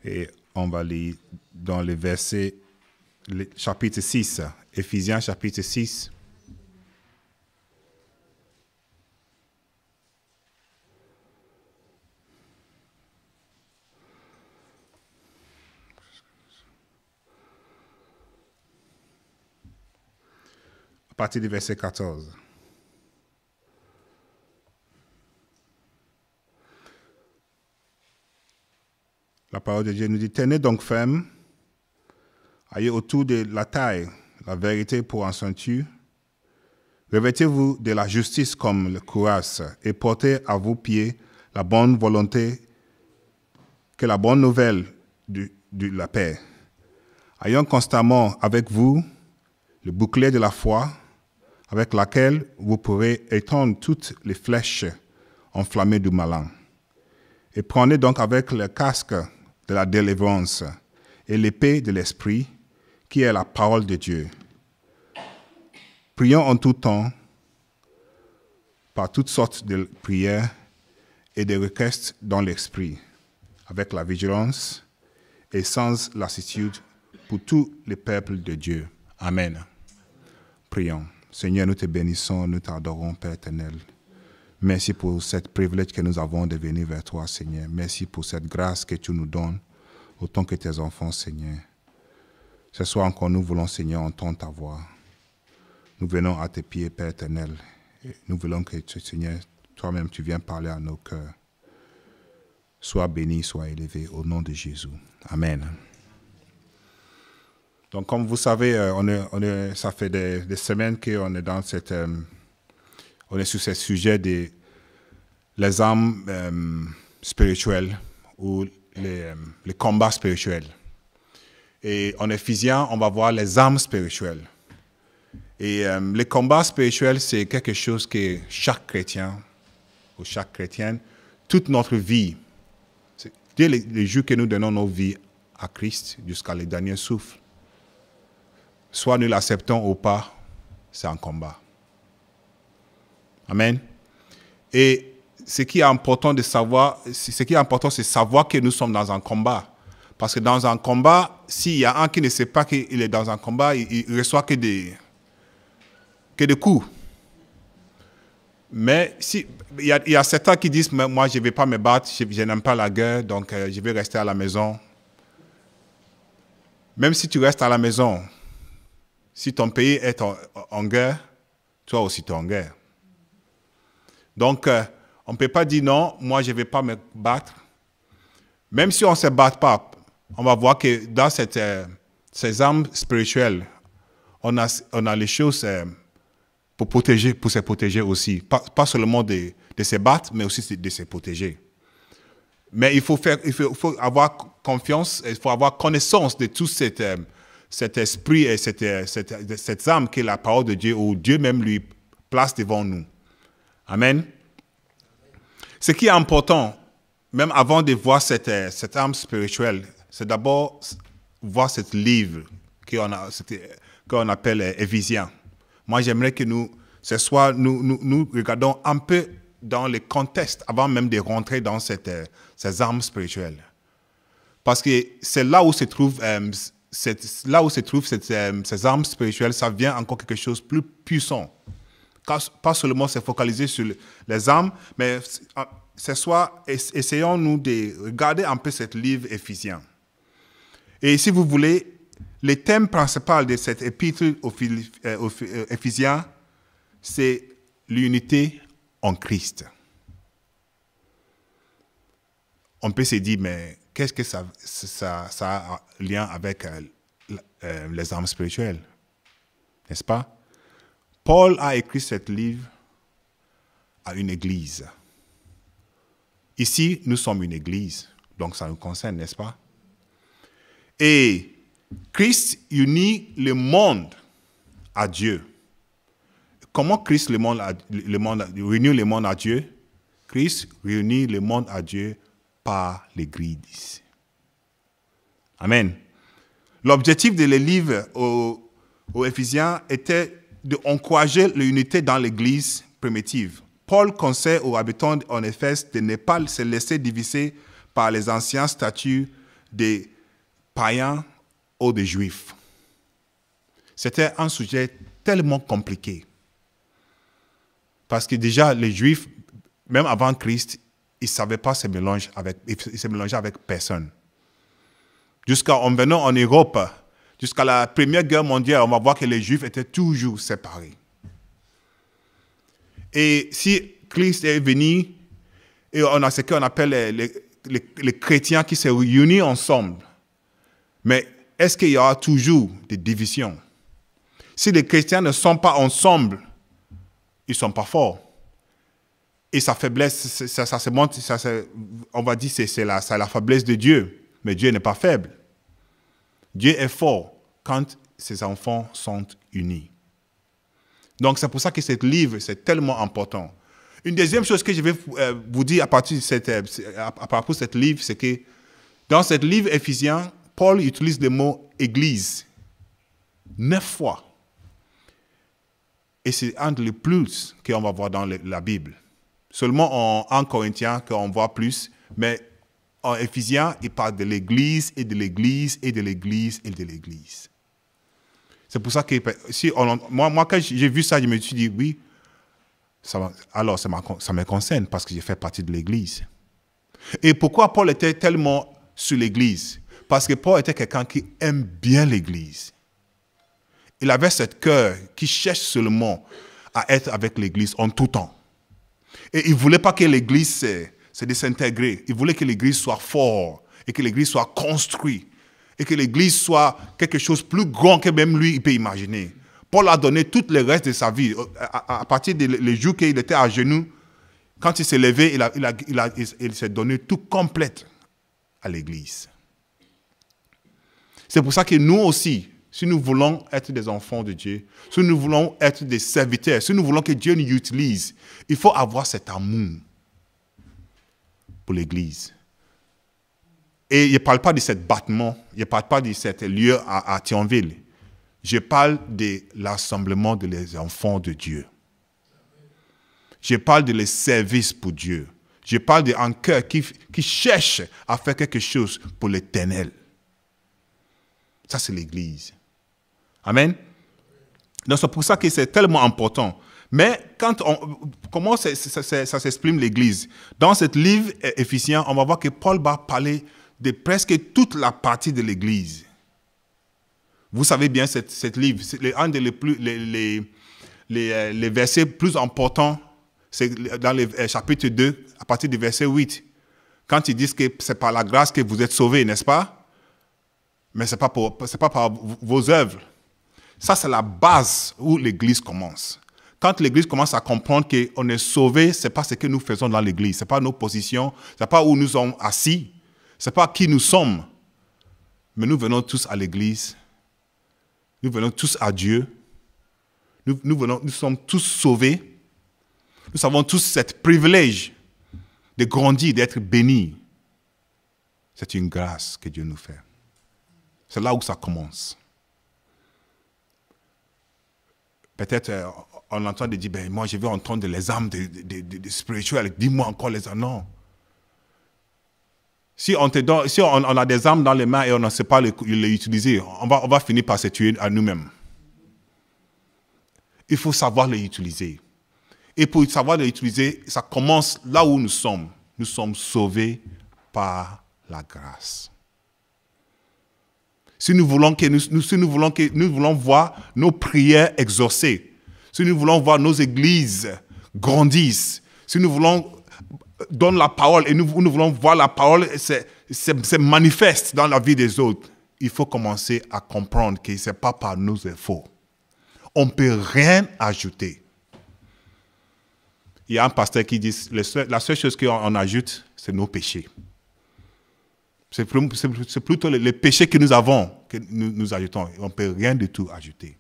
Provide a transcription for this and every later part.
Et on va lire dans le verset, chapitre 6, Éphésiens chapitre 6. À partir du verset 14. La parole de Dieu nous dit, tenez donc ferme, ayez autour de la taille la vérité pour en ceinture, revêtez-vous de la justice comme le courage et portez à vos pieds la bonne volonté, que la bonne nouvelle de la paix. Ayons constamment avec vous le bouclier de la foi, avec laquelle vous pourrez étendre toutes les flèches enflammées du malin. Et prenez donc avec le casque de la délivrance et l'épée de l'esprit, qui est la parole de Dieu. Prions en tout temps, par toutes sortes de prières et de requêtes dans l'esprit, avec la vigilance et sans lassitude pour tous les peuples de Dieu. Amen. Prions. Seigneur, nous te bénissons, nous t'adorons, Père éternel. Merci pour ce privilège que nous avons de venir vers toi, Seigneur. Merci pour cette grâce que tu nous donnes, autant que tes enfants, Seigneur. Ce soir encore, nous voulons, Seigneur, entendre ta voix. Nous venons à tes pieds, Père éternel. Et nous voulons que, Seigneur, toi-même, tu viennes parler à nos cœurs. Sois béni, sois élevé, au nom de Jésus. Amen. Donc, comme vous savez, ça fait des semaines qu'on est dans on est sur ce sujet des les armes spirituelles ou les combats spirituels. Et en Éphésiens, on va voir les armes spirituelles. Et les combats spirituels, c'est quelque chose que chaque chrétien ou chaque chrétienne, toute notre vie, dès les jours que nous donnons nos vies à Christ jusqu'à les derniers souffles, soit nous l'acceptons ou pas, c'est un combat. Amen. Et ce qui est important de savoir, c'est savoir que nous sommes dans un combat. Parce que dans un combat, s'il y a un qui ne sait pas qu'il est dans un combat, il reçoit que des coups. Mais il y a certains qui disent, moi je ne vais pas me battre, je n'aime pas la guerre, donc je vais rester à la maison. Même si tu restes à la maison, si ton pays est en guerre, toi aussi tu es en guerre. Donc, on ne peut pas dire non, moi je ne vais pas me battre. Même si on ne se bat pas, on va voir que dans ces armes spirituelles, on a les choses pour se protéger aussi. Pas seulement de se battre, mais aussi de se protéger. Mais il faut avoir confiance, il faut avoir connaissance de tout cet esprit et cette âme qui est la parole de Dieu, où Dieu même lui place devant nous. Amen. Ce qui est important, même avant de voir cette âme spirituelle, c'est d'abord voir ce livre qu'on appelle Éphésiens. Moi, j'aimerais que ce soir, nous regardons un peu dans le contexte avant même de rentrer dans ces armes spirituelles. Parce que c'est là où se trouve ces armes spirituelles, ça vient encore quelque chose de plus puissant. Pas seulement se focaliser sur les armes, mais ce soir, essayons-nous de regarder un peu ce livre Éphésiens. Et si vous voulez, le thème principal de cet épître aux Éphésiens, c'est l'unité en Christ. On peut se dire, mais qu'est-ce que ça a lien avec les armes spirituelles? N'est-ce pas? Paul a écrit ce livre à une église. Ici, nous sommes une église, donc ça nous concerne, n'est-ce pas? Et Christ unit le monde à Dieu. Comment Christ réunit le monde à Dieu? Christ réunit le monde à Dieu par l'Église. Amen. L'objectif de le livre aux Éphésiens était d'encourager l'unité dans l'Église primitive. Paul conseille aux habitants en Éphèse de ne pas se laisser diviser par les anciens statuts des païens ou des juifs. C'était un sujet tellement compliqué. Parce que déjà, les juifs, même avant Christ, ils ne savaient pas se mélanger avec personne. En venant en Europe, jusqu'à la Première Guerre mondiale, on va voir que les juifs étaient toujours séparés. Et si Christ est venu, et on a ce qu'on appelle les chrétiens qui se réunissent ensemble, mais est-ce qu'il y aura toujours des divisions? Si les chrétiens ne sont pas ensemble, ils ne sont pas forts. Et sa faiblesse, ça se montre, on va dire que c'est la faiblesse de Dieu. Mais Dieu n'est pas faible. Dieu est fort quand ses enfants sont unis. Donc c'est pour ça que ce livre, c'est tellement important. Une deuxième chose que je vais vous dire à propos de ce livre, c'est que dans ce livre Éphésiens, Paul utilise le mot « église » 9 fois. Et c'est un des plus qu'on va voir dans la Bible. Seulement en Corinthiens qu'on voit plus, mais en Éphésiens, il parle de l'Église et de l'Église et de l'Église et de l'Église. C'est pour ça que moi, quand j'ai vu ça, je me suis dit, oui, alors ça me concerne parce que j'ai fait partie de l'Église. Et pourquoi Paul était tellement sur l'Église? Parce que Paul était quelqu'un qui aime bien l'Église. Il avait ce cœur qui cherche seulement à être avec l'Église en tout temps. Et il ne voulait pas que l'Église se désintègre. Il voulait que l'Église soit forte et que l'Église soit construite. Et que l'Église soit quelque chose de plus grand que même lui, il peut imaginer. Paul a donné tout le reste de sa vie. À partir des jours qu'il était à genoux, quand il s'est levé, il s'est donné tout complète à l'Église. C'est pour ça que nous aussi, si nous voulons être des enfants de Dieu, si nous voulons être des serviteurs, si nous voulons que Dieu nous utilise, il faut avoir cet amour pour l'Église. Et je ne parle pas de ce bâtiment, je ne parle pas de ce lieu à Thionville. Je parle de l'assemblement des enfants de Dieu. Je parle de les services pour Dieu. Je parle d'un cœur qui cherche à faire quelque chose pour l'Éternel. Ça, c'est l'Église. Amen. Donc, c'est pour ça que c'est tellement important. Mais comment ça s'exprime l'Église? Dans ce livre Éphésiens, on va voir que Paul va parler de presque toute la partie de l'Église. Vous savez bien, ce livre, c'est un des les versets plus importants, c'est dans le chapitre 2, à partir du verset 8. Quand ils disent que c'est par la grâce que vous êtes sauvés, n'est-ce pas? Mais ce n'est pas par vos œuvres. Ça, c'est la base où l'Église commence. Quand l'Église commence à comprendre qu'on est sauvé, ce n'est pas ce que nous faisons dans l'Église. Ce n'est pas nos positions, ce n'est pas où nous sommes assis, ce n'est pas qui nous sommes. Mais nous venons tous à l'Église. Nous venons tous à Dieu. Nous sommes tous sauvés. Nous avons tous ce privilège de grandir, d'être bénis. C'est une grâce que Dieu nous fait. C'est là où ça commence. Peut-être on entend dire, ben, moi je veux entendre les âmes spirituelles, dis-moi encore les âmes. Non. Si on a des âmes dans les mains et on ne sait pas les utiliser, on va finir par se tuer à nous-mêmes. Il faut savoir les utiliser. Et pour savoir les utiliser, ça commence là où nous sommes. Nous sommes sauvés par la grâce. Si nous voulons voir nos prières exaucées, si nous voulons voir nos églises grandir, si nous voulons donner la parole et nous voulons voir la parole se manifeste dans la vie des autres, il faut commencer à comprendre que ce n'est pas par nos efforts. On ne peut rien ajouter. Il y a un pasteur qui dit la seule chose qu'on ajoute, c'est nos péchés. C'est plutôt les péchés que nous avons que nous ajoutons. On ne peut rien du tout ajouter.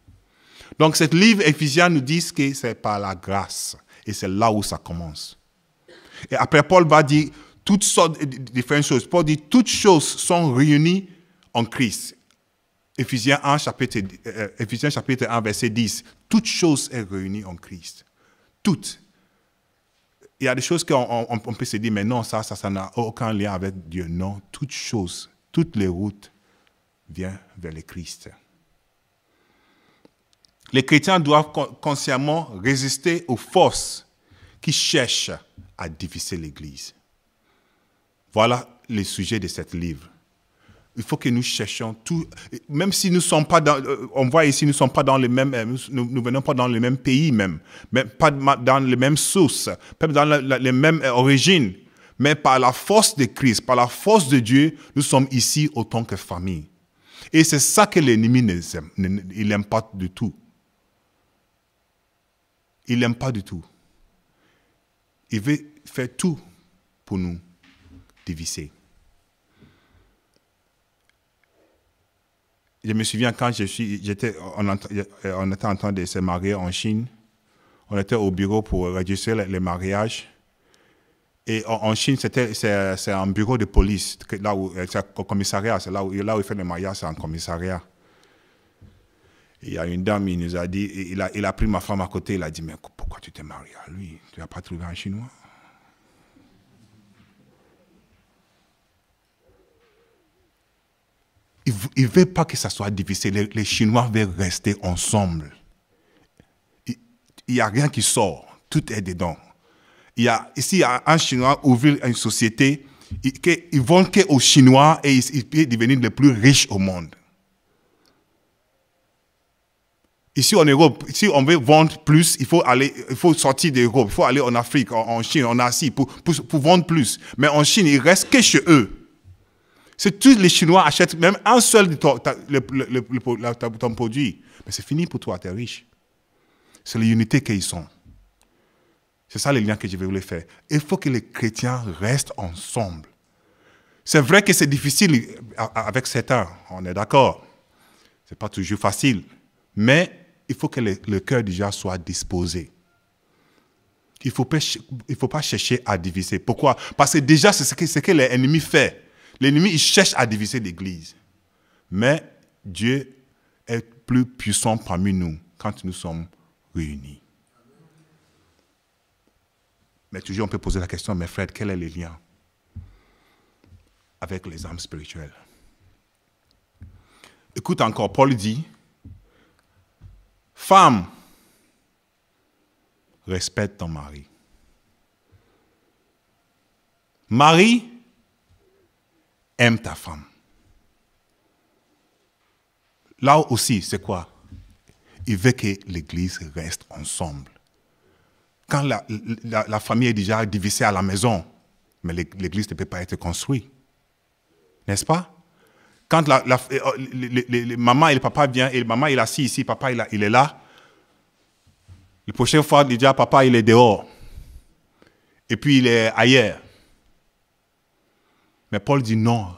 Donc, ce livre Éphésiens nous dit que c'est par la grâce. Et c'est là où ça commence. Et après, Paul va dire toutes sortes de différentes choses. Paul dit toutes choses sont réunies en Christ. Éphésiens chapitre 1, verset 10. Toutes choses sont réunies en Christ. Toutes. Il y a des choses qu'on peut se dire, mais non, ça n'a aucun lien avec Dieu. Non, toutes choses toutes les routes viennent vers le Christ. Les chrétiens doivent consciemment résister aux forces qui cherchent à diviser l'Église. Voilà le sujet de ce livre. Il faut que nous cherchions tout, même si nous ne sommes pas dans, on voit ici, nous ne sommes pas dans les mêmes, nous venons pas dans les mêmes pays même pas dans les mêmes sources, pas dans les mêmes origines, mais par la force de Christ, par la force de Dieu, nous sommes ici autant que famille. Et c'est ça que l'ennemi n'aime pas du tout. Il n'aime pas du tout. Il veut faire tout pour nous diviser. Je me souviens quand on était en train de se marier en Chine. On était au bureau pour réduire les mariages. Et en Chine, c'est un bureau de police, là où c'est un commissariat, c'est là où il fait les mariages, c'est un commissariat. Et il y a une dame, il nous a dit, il a pris ma femme à côté, il a dit, mais pourquoi tu t'es marié à lui? Tu n'as pas trouvé un Chinois? Il ne veut pas que ça soit divisé. Les Chinois veulent rester ensemble. Il n'y a rien qui sort. Tout est dedans. Ici, il y a un Chinois ouvrir une société, ils vont qu'aux Chinois et ils peuvent devenir les plus riches au monde. Ici en Europe, si on veut vendre plus, il faut sortir d'Europe, il faut aller en Afrique, en Chine, en Asie pour vendre plus. Mais en Chine, il reste que chez eux. Si tous les Chinois achètent même un seul de ton produit, mais c'est fini pour toi, tu es riche. C'est l'unité qu'ils sont. C'est ça les liens que je voulais faire. Il faut que les chrétiens restent ensemble. C'est vrai que c'est difficile avec certains, on est d'accord. Ce n'est pas toujours facile. Mais il faut que le cœur déjà soit disposé. Il ne faut pas chercher à diviser. Pourquoi? Parce que déjà, c'est ce que l'ennemi fait. L'ennemi, il cherche à diviser l'Église. Mais Dieu est plus puissant parmi nous quand nous sommes réunis. Mais toujours, on peut poser la question, mais Fred, quel est le lien avec les âmes spirituelles? Écoute encore, Paul dit, femme, respecte ton mari. Mari, aime ta femme. Là aussi, c'est quoi? Il veut que l'Église reste ensemble. Quand la famille est déjà divisée à la maison, mais l'Église ne peut pas être construite. N'est-ce pas? Quand maman et le papa viennent, et maman il est assis ici, papa il est là, la prochaine fois, déjà, papa il est dehors. Et puis il est ailleurs. Mais Paul dit non.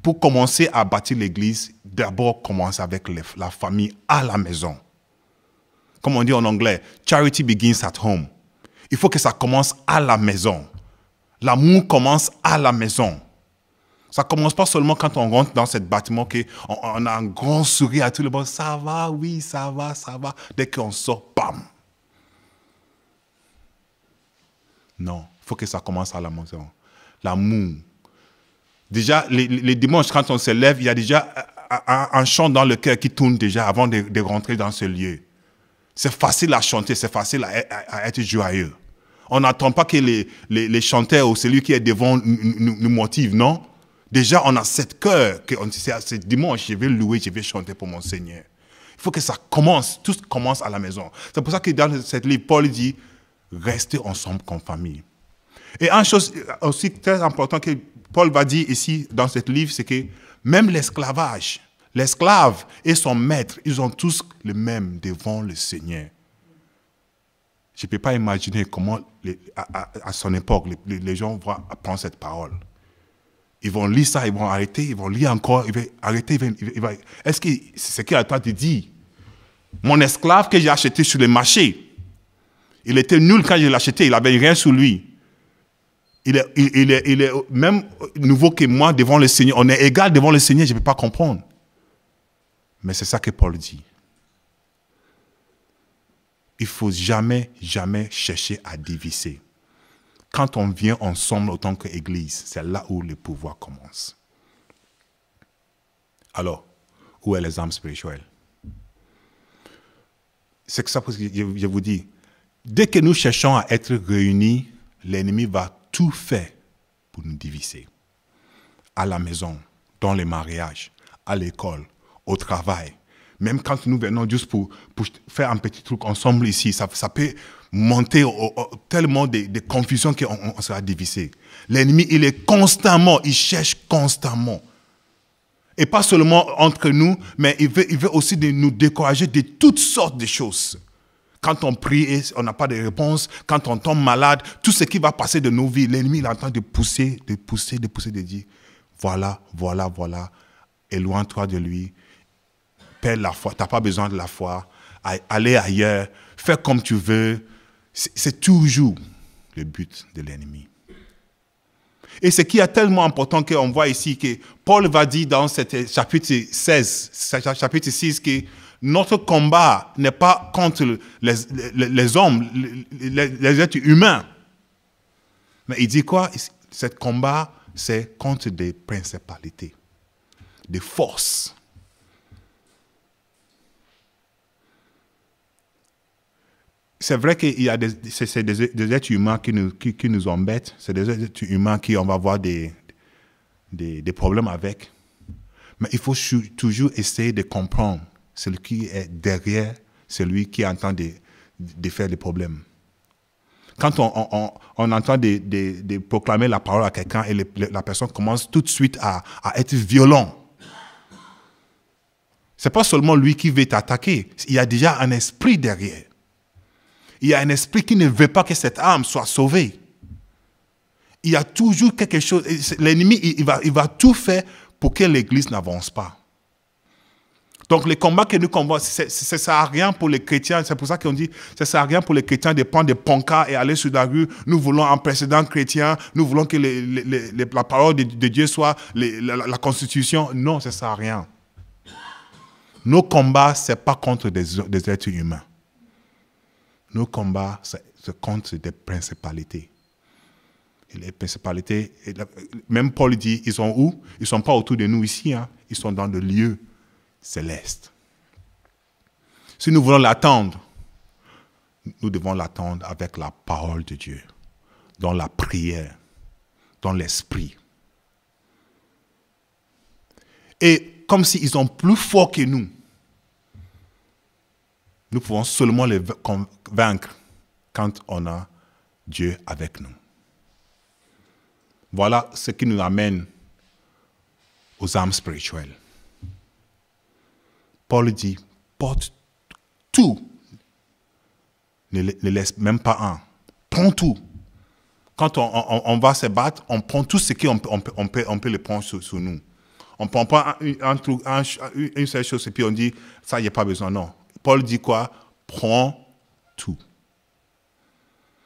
Pour commencer à bâtir l'Église, d'abord commence avec la famille à la maison. Comme on dit en anglais, charity begins at home. Il faut que ça commence à la maison. L'amour commence à la maison. Ça ne commence pas seulement quand on rentre dans ce bâtiment qu'on a un grand sourire à tout le monde. Ça va, oui, ça va, ça va. Dès qu'on sort, bam. Non, il faut que ça commence à la maison. L'amour. Déjà, les dimanches, quand on se lève, il y a déjà un chant dans le cœur qui tourne déjà avant de rentrer dans ce lieu. C'est facile à chanter, c'est facile à être joyeux. On n'attend pas que les chanteurs ou celui qui est devant nous motive, non? Déjà, on a cette cœur qu'on dit, c'est dimanche, je vais louer, je vais chanter pour mon Seigneur. Il faut que ça commence, tout commence à la maison. C'est pour ça que dans cette livre, Paul dit, restez ensemble comme famille. Et une chose aussi très importante que Paul va dire ici dans ce livre, c'est que même l'esclavage, l'esclave et son maître, ils ont tous le même devant le Seigneur. Je ne peux pas imaginer comment, à son époque, les gens vont apprendre cette parole. Ils vont lire ça, ils vont arrêter, ils vont lire encore, ils vont arrêter. Est-ce que c'est ce qu'il a le temps de dire? Mon esclave que j'ai acheté sur le marché, il était nul quand je l'ai acheté, il n'avait rien sur lui. Il est même nouveau que moi devant le Seigneur. On est égal devant le Seigneur, je ne peux pas comprendre. Mais c'est ça que Paul dit. Il ne faut jamais, jamais chercher à diviser. Quand on vient ensemble en tant qu'Église, c'est là où le pouvoir commence. Alors, où est les âmes spirituelles? C'est que ça que je vous dis. Dès que nous cherchons à être réunis, l'ennemi va tout faire pour nous diviser. À la maison, dans les mariages, à l'école, au travail. Même quand nous venons juste pour faire un petit truc ensemble ici, ça peut monter tellement de confusion qu'on sera divisé. L'ennemi, il est constamment, il cherche constamment. Et pas seulement entre nous, mais il veut aussi nous décourager de toutes sortes de choses. Quand on prie et on n'a pas de réponse, quand on tombe malade, tout ce qui va passer de nos vies, l'ennemi il est en train de pousser, de dire, voilà, éloigne-toi de lui, perds la foi, tu n'as pas besoin de la foi, allez ailleurs, fais comme tu veux. C'est toujours le but de l'ennemi. Et ce qui est tellement important qu'on voit ici, que Paul va dire dans ce chapitre 6, que notre combat n'est pas contre les hommes, les êtres humains. Mais il dit quoi? Ce combat, c'est contre des principalités, des forces. C'est vrai qu'il y a des êtres humains qui nous embêtent, c'est des êtres humains qui on va avoir des problèmes avec. Mais il faut toujours essayer de comprendre celui qui est derrière celui qui est en train de faire des problèmes. Quand on entend de proclamer la parole à quelqu'un et la personne commence tout de suite à être violent, ce n'est pas seulement lui qui veut t'attaquer, il y a déjà un esprit derrière. Il y a un esprit qui ne veut pas que cette âme soit sauvée. Il y a toujours quelque chose. L'ennemi, il va tout faire pour que l'Église n'avance pas. Donc, les combats que nous combattons, ça ne sert à rien pour les chrétiens. C'est pour ça qu'on dit, ça ne sert à rien pour les chrétiens de prendre des pancartes et aller sur la rue. Nous voulons un précédent chrétien. Nous voulons que la parole de Dieu soit la Constitution. Non, ça ne sert à rien. Nos combats, ce n'est pas contre des êtres humains. Nos combats, c'est contre des principalités. Et les principalités, même Paul dit, ils sont où? Ils ne sont pas autour de nous ici, hein. Ils sont dans le lieu céleste. Si nous voulons l'attendre, nous devons l'attendre avec la parole de Dieu, dans la prière, dans l'esprit. Et comme s'ils sont plus forts que nous, nous pouvons seulement les vaincre quand on a Dieu avec nous. Voilà ce qui nous amène aux âmes spirituelles. Paul dit, porte tout. Ne laisse même pas un. Prends tout. Quand on va se battre, on prend tout ce qu'on peut le prendre sur nous. On ne prend pas une seule chose et puis on dit, ça, il n'y a pas besoin. Non. Paul dit quoi? Prends tout.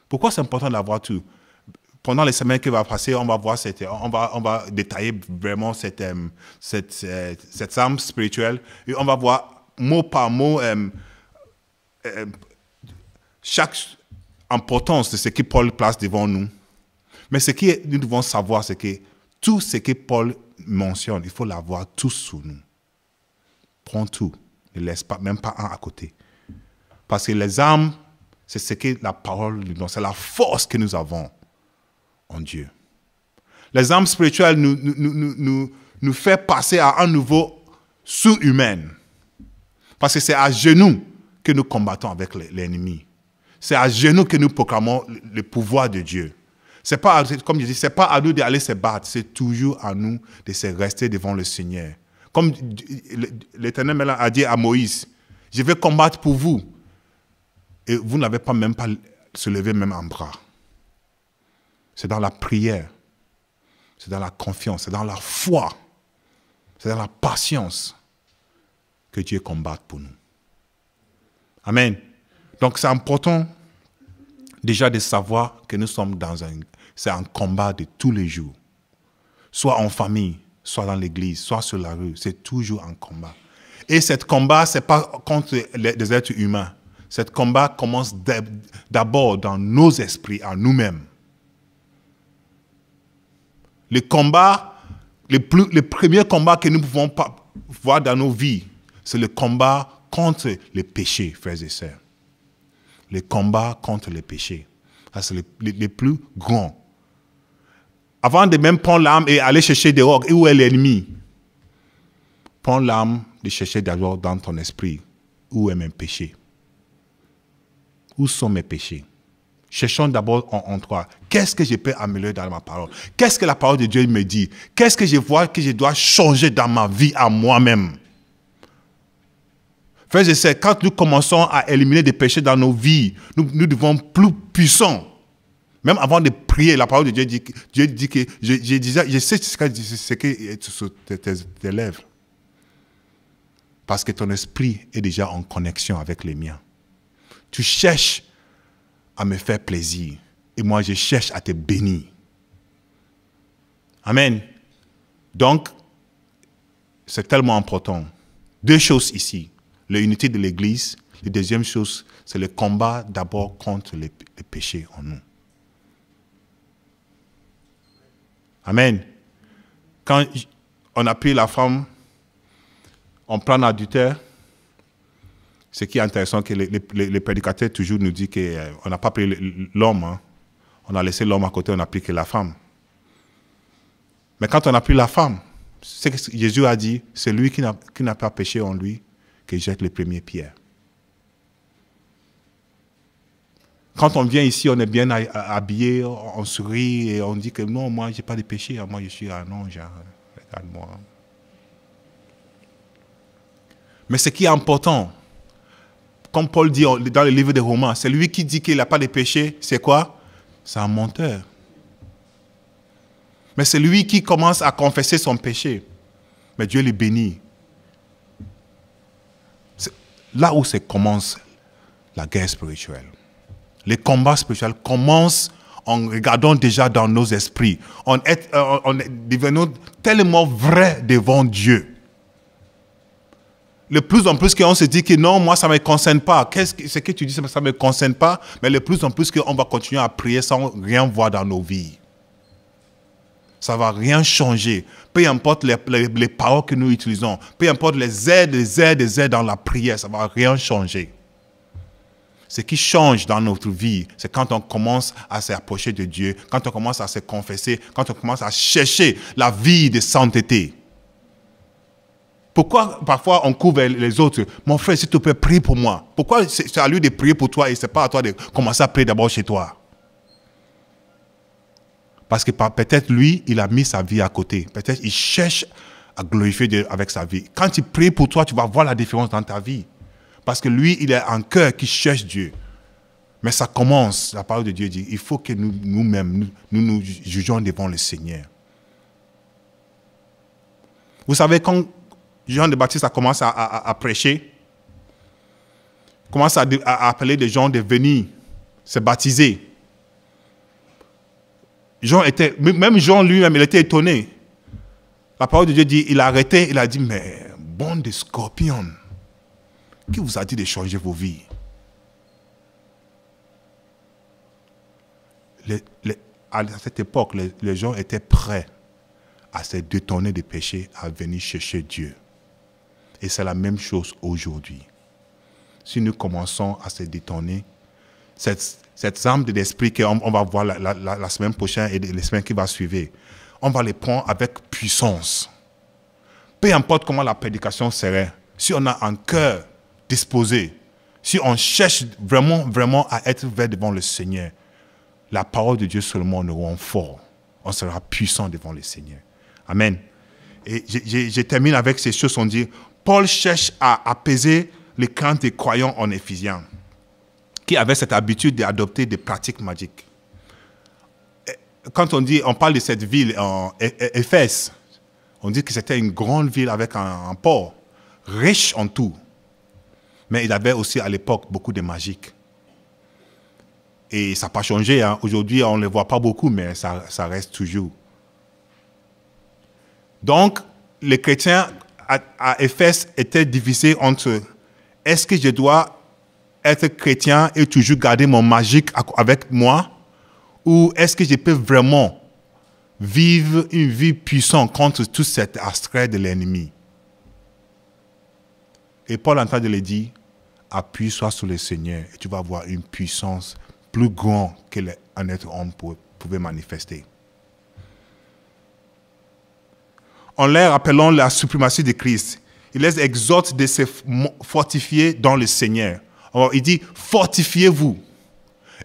Pourquoi c'est important d'avoir tout? Pendant les semaines qui vont passer, on va voir on va détailler vraiment cette âme spirituelle. Et on va voir mot par mot chaque importance de ce que Paul place devant nous. Mais ce que nous devons savoir, c'est que tout ce que Paul mentionne, il faut l'avoir tout sous nous. Prends tout. Ne laisse pas, même pas un à côté. Parce que les âmes, c'est ce que la parole nous donne. C'est la force que nous avons en Dieu. Les âmes spirituelles nous fait passer à un niveau sous-humain. Parce que c'est à genoux que nous combattons avec l'ennemi. C'est à genoux que nous proclamons le pouvoir de Dieu. C'est pas, comme je dis, c'est pas à nous d'aller se battre. C'est toujours à nous de se rester devant le Seigneur. Comme l'Éternel a dit à Moïse, je vais combattre pour vous. Et vous n'avez pas même pas se lever même en bras. C'est dans la prière, c'est dans la confiance, c'est dans la foi, c'est dans la patience que Dieu combatte pour nous. Amen. Donc c'est important déjà de savoir que nous sommes c'est un combat de tous les jours. Soit en famille, soit dans l'église, soit sur la rue, c'est toujours un combat. Et ce combat, ce n'est pas contre les êtres humains. Ce combat commence d'abord dans nos esprits, à nous-mêmes. Le combat les premiers combats que nous pouvons voir dans nos vies, c'est le combat contre les péchés, frères et sœurs. Le combat contre les péchés. C'est les plus grands. Avant de même prendre l'arme et aller chercher dehors, où est l'ennemi? Prends l'arme de chercher d'abord dans ton esprit. Où est mon péché? Où sont mes péchés? Cherchons d'abord en toi. Qu'est-ce que je peux améliorer dans ma parole? Qu'est-ce que la parole de Dieu me dit? Qu'est-ce que je vois que je dois changer dans ma vie à moi-même? Frères et sœurs, quand nous commençons à éliminer des péchés dans nos vies, nous devenons plus puissants. Même avant de prier, la parole de Dieu dit que je sais ce qui est sur tes lèvres. Parce que ton esprit est déjà en connexion avec les miens. Tu cherches à me faire plaisir. Et moi, je cherche à te bénir. Amen. Donc, c'est tellement important. Deux choses ici. L'unité de l'Église. La deuxième chose, c'est le combat d'abord contre les péchés en nous. Amen. Quand on a pris la femme, on prend l'adultère. Ce qui est intéressant, que les prédicateurs toujours nous disent qu'on n'a pas pris l'homme. Hein. On a laissé l'homme à côté, on n'a pris que la femme. Mais quand on a pris la femme, c'est que Jésus a dit, c'est lui qui n'a pas péché en lui, qui jette les premières pierres. Quand on vient ici, on est bien habillé, on sourit et on dit que non, moi, je n'ai pas de péché, moi, je suis un ange, regarde-moi. Mais ce qui est important, comme Paul dit dans le livre des Romains, c'est lui qui dit qu'il n'a pas de péché, c'est quoi? C'est un menteur. Mais c'est lui qui commence à confesser son péché. Mais Dieu le bénit. C'est là où commence la guerre spirituelle. Les combats spirituels commencent en regardant déjà dans nos esprits. On est devenus tellement vrais devant Dieu. Le plus en plus qu'on se dit que non, moi ça ne me concerne pas. Ce que tu dis, ça ne me concerne pas. Mais le plus en plus qu'on va continuer à prier sans rien voir dans nos vies. Ça ne va rien changer. Peu importe les paroles que nous utilisons. Peu importe les aides dans la prière. Ça ne va rien changer. Ce qui change dans notre vie, c'est quand on commence à s'approcher de Dieu, quand on commence à se confesser, quand on commence à chercher la vie de sainteté. Pourquoi parfois on couvre les autres? Mon frère, s'il te plaît, prie pour moi. Pourquoi c'est à lui de prier pour toi et ce n'est pas à toi de commencer à prier d'abord chez toi? Parce que peut-être lui, il a mis sa vie à côté. Peut-être il cherche à glorifier Dieu avec sa vie. Quand il prie pour toi, tu vas voir la différence dans ta vie. Parce que lui, il a un cœur qui cherche Dieu. Mais ça commence, la parole de Dieu dit, il faut que nous-mêmes, nous jugeons devant le Seigneur. Vous savez, quand Jean le Baptiste a commencé à prêcher, commence à appeler des gens de venir se baptiser. Même Jean lui-même, il était étonné. La parole de Dieu dit, il a arrêté, il a dit, mais bande de scorpions, qui vous a dit de changer vos vies? À cette époque, les gens étaient prêts à se détourner des péchés, à venir chercher Dieu. Et c'est la même chose aujourd'hui. Si nous commençons à se détourner, cette âme de l'esprit qu'on va voir la semaine prochaine et les semaines qui vont suivre, on va les prendre avec puissance. Peu importe comment la prédication serait, si on a un cœur disposé, si on cherche vraiment à être vers devant le Seigneur, la parole de Dieu seulement nous rend fort. On sera puissant devant le Seigneur. Amen. Et je termine avec ces choses. On dit, Paul cherche à apaiser les craintes des croyants en Éphésiens, qui avaient cette habitude d'adopter des pratiques magiques. Quand on parle de cette ville en Éphèse, on dit que c'était une grande ville avec un port, riche en tout. Mais il avait aussi à l'époque beaucoup de magique. Et ça n'a pas changé. Hein. Aujourd'hui, on ne les voit pas beaucoup, mais ça reste toujours. Donc, les chrétiens à Éphèse étaient divisés entre est-ce que je dois être chrétien et toujours garder mon magique avec moi, ou est-ce que je peux vraiment vivre une vie puissante contre tout cet astrait de l'ennemi. Et Paul est en train de le dire, appuie-toi sur le Seigneur et tu vas avoir une puissance plus grande qu'un être homme pouvait manifester. En leur appelant la suprématie de Christ, il les exhorte de se fortifier dans le Seigneur. Alors, il dit, fortifiez-vous.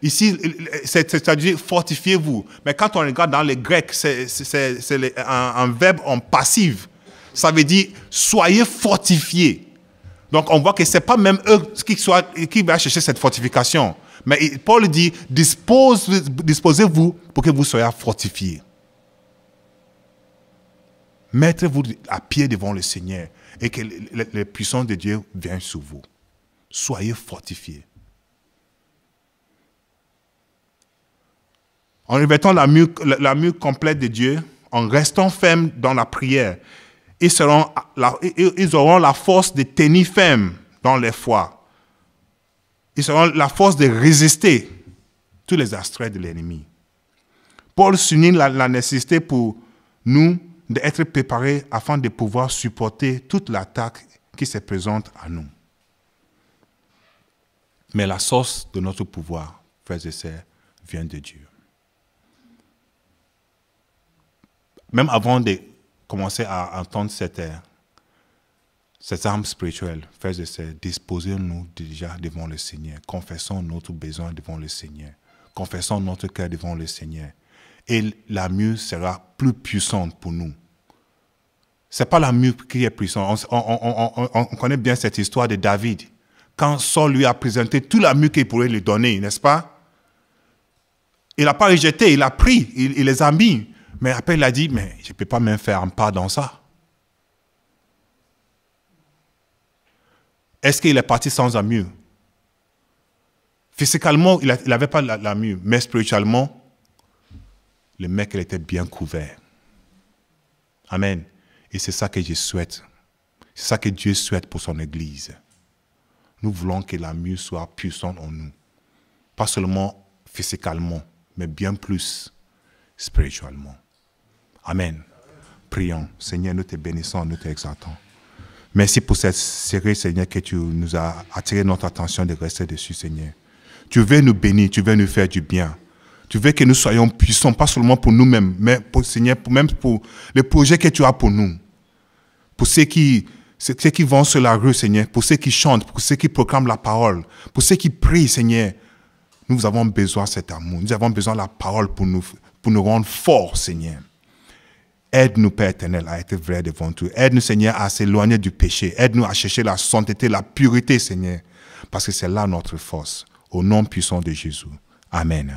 Ici, c'est-à-dire fortifiez-vous. Mais quand on regarde dans le grec, c'est un verbe en passif. Ça veut dire, soyez fortifiés. Donc, on voit que ce n'est pas même eux qui va chercher cette fortification. Mais Paul dit, disposez-vous pour que vous soyez fortifiés. Mettez-vous à pied devant le Seigneur et que la puissance de Dieu vienne sur vous. Soyez fortifiés. En revêtant la mue complète de Dieu, en restant ferme dans la prière, ils auront la force de tenir ferme dans les foi. Ils auront la force de résister tous les astraits de l'ennemi. Paul souligne la nécessité pour nous d'être préparés afin de pouvoir supporter toute l'attaque qui se présente à nous. Mais la source de notre pouvoir, frères et sœurs, vient de Dieu. Même avant de commencer à entendre cette arme spirituelle, frères et sœurs, disposons-nous déjà devant le Seigneur. Confessons notre besoin devant le Seigneur. Confessons notre cœur devant le Seigneur. Et la mue sera plus puissante pour nous. Ce n'est pas la mue qui est puissante. On connaît bien cette histoire de David. Quand Saul lui a présenté toute la mue qu'il pourrait lui donner, n'est-ce pas? Il n'a pas rejeté, il a pris, il les a mis. Mais après, il a dit, mais je ne peux pas même faire un pas dans ça. Est-ce qu'il est parti sans la mue? Physiquement, il n'avait pas la mue, mais spirituellement, le mec, il était bien couvert. Amen. Et c'est ça que je souhaite. C'est ça que Dieu souhaite pour son Église. Nous voulons que la mue soit puissante en nous. Pas seulement physiquement, mais bien plus spirituellement. Amen. Prions. Seigneur, nous te bénissons, nous t'exaltons. Merci pour cette série, Seigneur, que tu nous as attiré notre attention de rester dessus, Seigneur. Tu veux nous bénir, tu veux nous faire du bien. Tu veux que nous soyons puissants, pas seulement pour nous-mêmes, mais pour, Seigneur, même pour les projets que tu as pour nous. Pour ceux qui vont sur la rue, Seigneur, pour ceux qui chantent, pour ceux qui proclament la parole, pour ceux qui prient, Seigneur. Nous avons besoin de cet amour. Nous avons besoin de la parole pour nous rendre forts, Seigneur. Aide-nous, Père éternel, à être vrai devant toi. Aide-nous, Seigneur, à s'éloigner du péché. Aide-nous à chercher la sainteté, la pureté, Seigneur. Parce que c'est là notre force. Au nom puissant de Jésus. Amen.